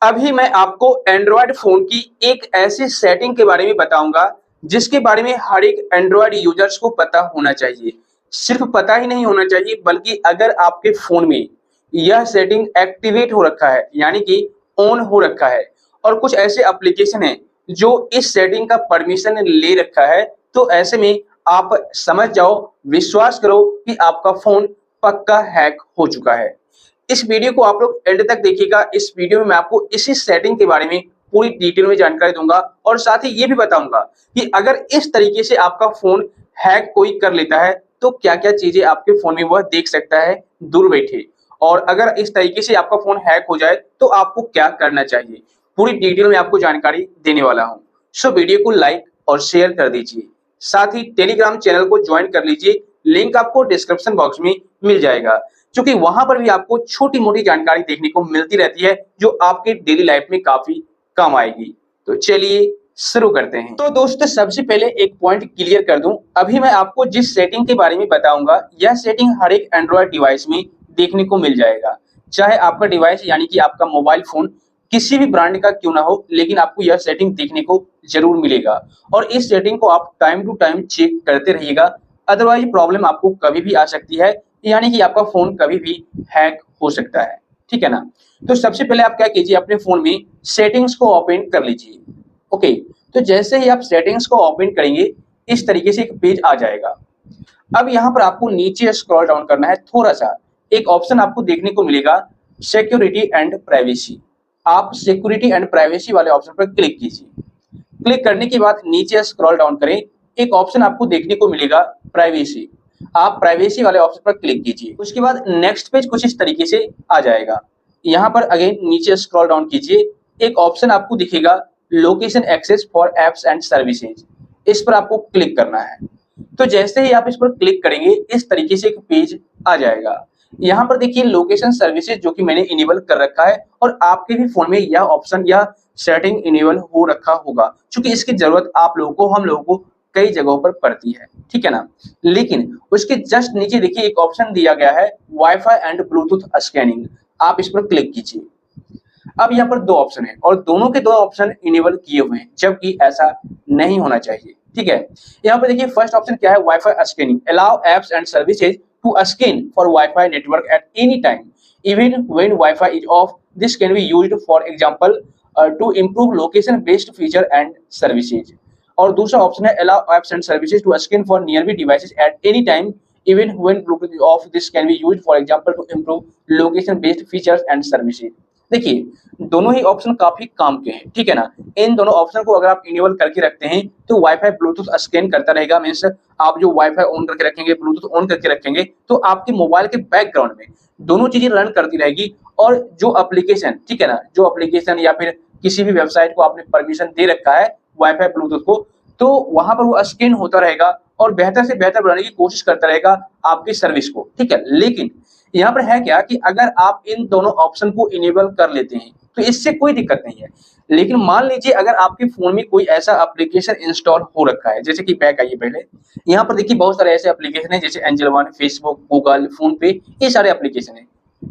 अभी मैं आपको एंड्रॉयड फोन की एक ऐसी सेटिंग के बारे में बताऊंगा जिसके बारे में हर एक एंड्रॉयड यूजर्स को पता होना चाहिए। सिर्फ पता ही नहीं होना चाहिए बल्कि अगर आपके फोन में यह सेटिंग एक्टिवेट हो रखा है यानी कि ऑन हो रखा है और कुछ ऐसे एप्लीकेशन हैं जो इस सेटिंग का परमिशन ले रखा है, तो ऐसे में आप समझ जाओ, विश्वास करो कि आपका फोन पक्का हैक हो चुका है। इस वीडियो को आप लोग एंड तक देखिएगा। इस वीडियो में मैं आपको इसी सेटिंग के बारे में पूरी डिटेल में जानकारी दूंगा और साथ ही ये भी बताऊंगा कि अगर इस तरीके से आपका फोन हैक कोई कर लेता है तो क्या-क्या चीजें आपके फोन में वह देख सकता है दूर बैठे, और अगर इस तरीके से आपका फोन हैक हो जाए तो आपको क्या करना चाहिए। पूरी डिटेल में आपको जानकारी देने वाला हूं। सो वीडियो को लाइक और शेयर कर दीजिए, साथ ही टेलीग्राम चैनल को ज्वाइन कर लीजिए। लिंक आपको डिस्क्रिप्शन बॉक्स में मिल जाएगा, क्योंकि वहां पर भी आपको छोटी-मोटी जानकारी देखने को मिलती रहती है जो आपके डेली लाइफ में काफी काम आएगी। तो चलिए शुरू करते हैं। तो दोस्तों, सबसे पहले एक पॉइंट क्लियर कर दूं, अभी मैं आपको जिस सेटिंग के बारे में बताऊंगा यह सेटिंग हर एक एंड्रॉयड डिवाइस में देखने को मिल जाएगा। चाहे आपका डिवाइस यानी कि आपका मोबाइल फोन किसी भी ब्रांड का क्यों ना हो, लेकिन आपको यह सेटिंग देखने को जरूर मिलेगा और इस सेटिंग को आप टाइम टू टाइम चेक करते रहिएगा। अदरवाइज प्रॉब्लम आपको कभी भी आ सकती है, यानी कि आपका फोन कभी भी हैक हो सकता है। ठीक है ना। तो सबसे पहले आप क्या कीजिए, अपने फोन में सेटिंग्स को ओपन कर लीजिए। ओके, तो जैसे ही आप सेटिंग्स को ओपन करेंगे इस तरीके से एक पेज आ जाएगा। अब यहाँ पर आपको नीचे स्क्रॉल डाउन करना है थोड़ा सा। एक ऑप्शन आपको देखने को मिलेगा सिक्योरिटी एंड प्राइवेसी। आप सिक्योरिटी एंड प्राइवेसी वाले ऑप्शन पर क्लिक कीजिए। क्लिक करने के बाद नीचे स्क्रॉल डाउन करें, एक ऑप्शन आपको देखने को मिलेगा प्राइवेसी। आप प्राइवेसी वाले ऑप्शन पर क्लिक कीजिए। उसके बाद नेक्स्ट पेज कुछ इस तरीके से आ जाएगा। यहाँ पर अगेन नीचे स्क्रॉल डाउन कीजिए, एक ऑप्शन आपको दिखेगा location access for apps and services. इस पर आपको क्लिक करना है। तो जैसे ही आप इस पर क्लिक करेंगे इस तरीके से एक पेज आ जाएगा। यहाँ पर देखिए लोकेशन सर्विसेज जो कि मैंने इनेबल कर रखा है और आपके भी फोन में यह ऑप्शन या सेटिंग इनेबल हो रखा होगा, क्योंकि इसकी जरूरत आप लोगों को, हम लोगों को कई जगहों पर पड़ती है। ठीक है ना। लेकिन उसके जस्ट नीचे देखिए एक ऑप्शन दिया गया है वाईफाई एंड ब्लूटूथ स्कैनिंग। आप इस पर क्लिक कीजिए। अब यहाँ पर दो ऑप्शन है और दोनों के दो ऑप्शन इनेबल किए हुए हैं, जबकि ऐसा नहीं होना चाहिए। ठीक है। यहाँ पर देखिए फर्स्ट ऑप्शन क्या है, wifi scanning. Allow apps and services to scan for wifi network at any time even when wifi is off. This can be used for example to improve location based feature and services. और दूसरा option है allow apps and services to scan for nearby devices at any time even when bluetooth is off. This can be used for example to improve location based features and services. देखिए दोनों ही option काफी काम के हैं। ठीक है ना। इन दोनों ऑप्शन को अगर आप इनेबल करके रखते हैं तो वाईफाई ब्लूटूथ स्कैन करता रहेगा। मींस आप जो वाईफाई ऑन करके रखेंगे, ब्लूटूथ ऑन करके रखेंगे, तो आपके मोबाइल के बैकग्राउंड में दोनों चीजें रन करती रहेगी। और जो एप्लीकेशन, ठीक है ना, जो एप्लीकेशन या फिर किसी भी वेबसाइट को आपने परमिशन दे रखा है वाईफाई ब्लूटूथ को, तो वहां पर वो स्कैन होता रहेगा और बेहतर से बेहतर बनाने की कोशिश करता रहेगा आपकी सर्विस को। ठीक है। लेकिन यहाँ पर है क्या कि अगर आप इन दोनों ऑप्शन को इनेबल कर लेते हैं तो इससे कोई दिक्कत नहीं है। लेकिन मान लीजिए अगर आपके फोन में कोई ऐसा एप्लीकेशन इंस्टॉल हो रखा है, जैसे कि बैक आइए पहले, यहाँ पर देखिए बहुत सारे ऐसे एप्लीकेशन है जैसे angel one, Facebook, Google, phone पे, ये सारे एप्लीकेशन है।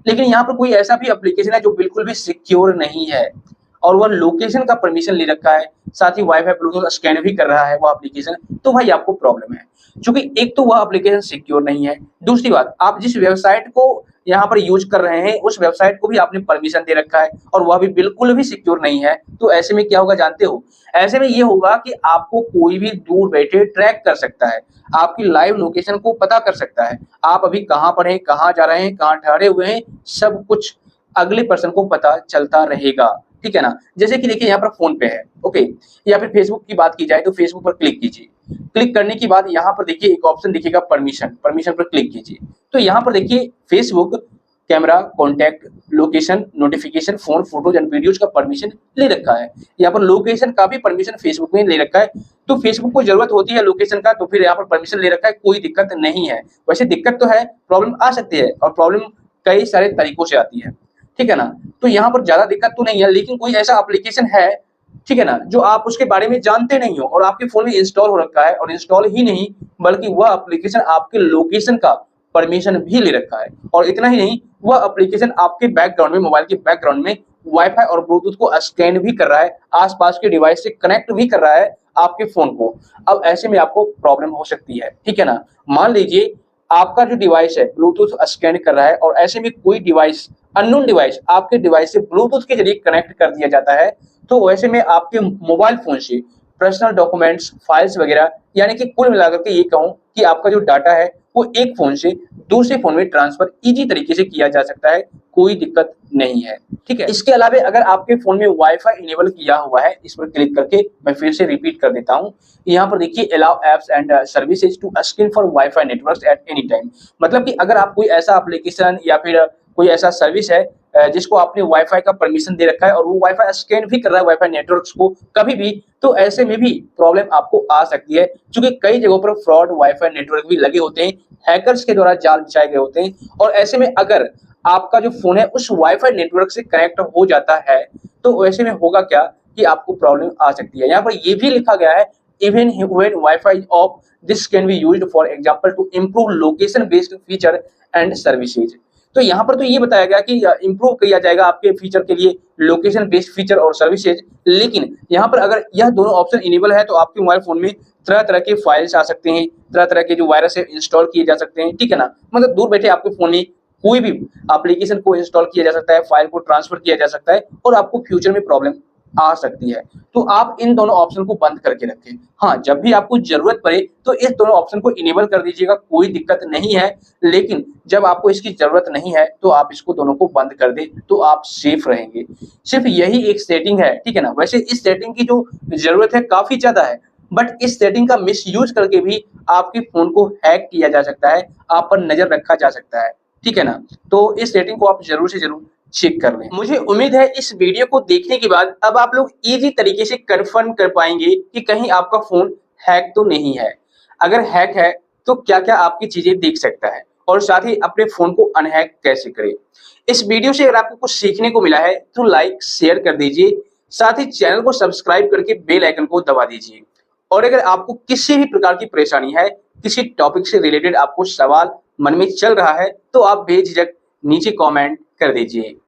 लेकिन यहाँ पर कोई ऐसा भी एप्लीकेशन है जो बिल्कुल भी सिक्योर नहीं है और वह लोकेशन का परमिशन ले रखा है, साथ ही वाईफाई ब्लूटूथ स्कैन भी कर रहा है वो एप्लीकेशन, तो भाई आपको प्रॉब्लम है। क्योंकि एक तो वह एप्लीकेशन सिक्योर नहीं है, दूसरी बात आप जिस वेबसाइट को यहाँ पर यूज कर रहे हैं उस वेबसाइट को भी आपने परमिशन दे रखा है और वह भी बिल्कुल भी सिक्योर नहीं है। तो ऐसे में क्या होगा जानते हो, ऐसे में ये होगा कि आपको कोई भी दूर बैठे ट्रैक कर सकता है, आपकी लाइव लोकेशन को पता कर सकता है, आप अभी कहाँ पर हैं, कहाँ जा रहे हैं, कहाँ ठहरे हुए हैं, सब कुछ अगले पर्सन को पता चलता रहेगा। ठीक है ना। जैसे कि देखिए यहाँ पर फोन पे है, ओके, या फिर फेसबुक की बात की जाए तो फेसबुक पर क्लिक कीजिए। क्लिक करने के बाद यहाँ पर देखिए एक ऑप्शन दिखेगा परमिशन, परमिशन पर क्लिक कीजिए। तो यहाँ पर देखिए Facebook camera, contact, location, notification, phone, photos and videos का परमिशन ले रखा है। यहाँ पर लोकेशन का भी परमिशन फेसबुक में ले रखा है। तो फेसबुक को जरूरत होती है लोकेशन का, तो फिर यहाँ पर परमिशन ले रखा है, कोई दिक्कत नहीं है। वैसे दिक्कत तो है, प्रॉब्लम आ सकती है और प्रॉब्लम कई सारे तरीकों से आती है। ठीक है ना। तो यहाँ पर ज्यादा दिक्कत तो नहीं है, लेकिन कोई ऐसा एप्लीकेशन है, ठीक है ना, जो आप उसके बारे में जानते नहीं हो और आपके फोन में इंस्टॉल हो रखा है, और इंस्टॉल ही नहीं बल्कि वह एप्लीकेशन आपके लोकेशन का परमिशन भी ले रखा है। और इतना ही नहीं, वह एप्लीकेशन आपके बैकग्राउंड में, मोबाइल के बैकग्राउंड में वाईफाई और ब्लूटूथ को स्कैन भी कर रहा है, आसपास के डिवाइस से कनेक्ट भी कर रहा है आपके फोन को। अब ऐसे में आपको प्रॉब्लम हो सकती है, ठीक है ना। मान लीजिए आपका जो डिवाइस है ब्लूटूथ स्कैन कर रहा है और ऐसे में कोई डिवाइस, अननोन डिवाइस आपके डिवाइस से ब्लूटूथ के जरिए कनेक्ट कर दिया जाता है, तो वैसे में आपके मोबाइल फोन से पर्सनल डॉक्यूमेंट्स, फाइल्स वगैरह, यानी कि कुल मिलाकर के ये कहूं कि आपका जो डाटा है वो एक फोन से दूसरे फोन में ट्रांसफर इजी तरीके से किया जा सकता है, कोई दिक्कत नहीं है, ठीक है। इसके अलावा अगर आपके फोन में वाईफाई इनेबल किया हुआ है, इस पर क्लिक करके मैं फिर से रिपीट कर देता हूं। यहाँ पर देखिए allow apps and services to scan for wifi networks at any time. मतलब कि अगर आप कोई ऐसा एप्लीकेशन या फिर कोई ऐसा सर्विस है जिसको आपने वाईफाई का परमिशन दे रखा है और वो वाईफाई स्कैन भी कर रहा है वाईफाई नेटवर्क्स को कभी भी, तो ऐसे में भी प्रॉब्लम आपको आ सकती है, क्योंकि कई जगहों पर फ्रॉड वाईफाई नेटवर्क भी लगे होते हैं, हैकर्स के द्वारा जाल बिछाए गए होते हैं। और ऐसे में अगर आपका जो फोन है उस वाईफाई नेटवर्क से कनेक्ट हो जाता है, तो ऐसे में होगा क्या कि आपको प्रॉब्लम आ सकती है। यहाँ पर ये भी लिखा गया है, even when wifi off this can be used for example to improve location based feature and services. तो यहाँ पर तो ये बताया गया कि इंप्रूव किया जाएगा आपके फीचर के लिए लोकेशन बेस्ड फीचर और सर्विसेज, लेकिन यहाँ पर अगर यह दोनों ऑप्शन इनेबल है तो आपके मोबाइल फोन में तरह तरह के फाइल्स आ सकते हैं, तरह तरह के जो वायरस है इंस्टॉल किए जा सकते हैं, ठीक है ना। मतलब दूर बैठे आपके फोन में कोई भी एप्लीकेशन को इंस्टॉल किया जा सकता है, फाइल को ट्रांसफर किया जा सकता है और आपको फ्यूचर में प्रॉब्लम आ सकती है। तो आप इन दोनों ऑप्शन को बंद करके रखें। हाँ, जब भी आपको जरूरत पड़े तो इस दोनों ऑप्शन को इनेबल कर दीजिएगा, कोई दिक्कत नहीं है, लेकिन जब आपको इसकी जरूरत नहीं है तो आप इसको दोनों को बंद कर दें, तो आप सेफ रहेंगे। सिर्फ यही एक सेटिंग है, ठीक है ना। वैसे इस सेटिंग की जो जरूरत है काफी ज्यादा है, बट इस सेटिंग का मिसयूज करके भी आपके फोन को हैक किया जा सकता है, आप पर नजर रखा जा सकता है, ठीक है ना। तो इस सेटिंग को आप जरूर से जरूर चेक कर लें। मुझे उम्मीद है इस वीडियो को देखने के बाद अब आप लोग इजी तरीके से कंफर्म कर पाएंगे कि कहीं आपका फोन हैक तो नहीं है। अगर हैक है तो क्या-क्या आपकी चीजें देख सकता है और साथ ही अपने फोन को अनहैक कैसे करें। इस वीडियो से अगर आपको कुछ सीखने को मिला है तो लाइक शेयर कर दीजिए, साथ ही चैनल को सब्सक्राइब करके बेल आइकन को दबा दीजिए। और अगर आपको किसी भी प्रकार की परेशानी है, किसी टॉपिक से रिलेटेड आपको सवाल मन में चल रहा है, तो आप बेझिझक नीचे कमेंट कर दीजिए।